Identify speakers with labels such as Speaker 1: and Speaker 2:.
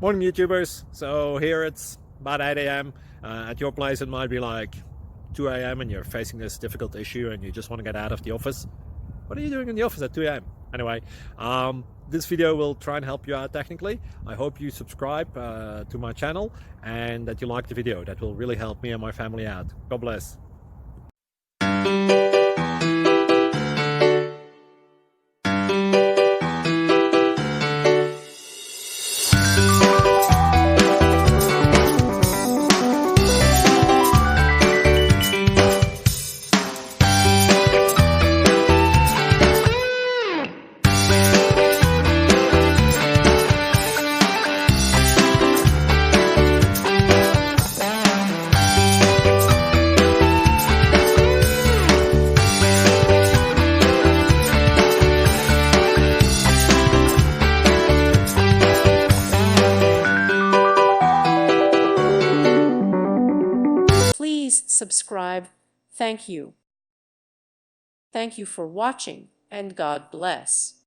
Speaker 1: Morning YouTubers. So here it's about 8 a.m. At your place it might be like 2 a.m. and you're facing this difficult issue and you just want to get out of the office. What are you doing in the office at 2 a.m.? Anyway, this video will try and help you out technically. I hope you subscribe to my channel and that you like the video. That will really help me and my family out. God bless.
Speaker 2: Please subscribe. Thank you. Thank you for watching, and God bless.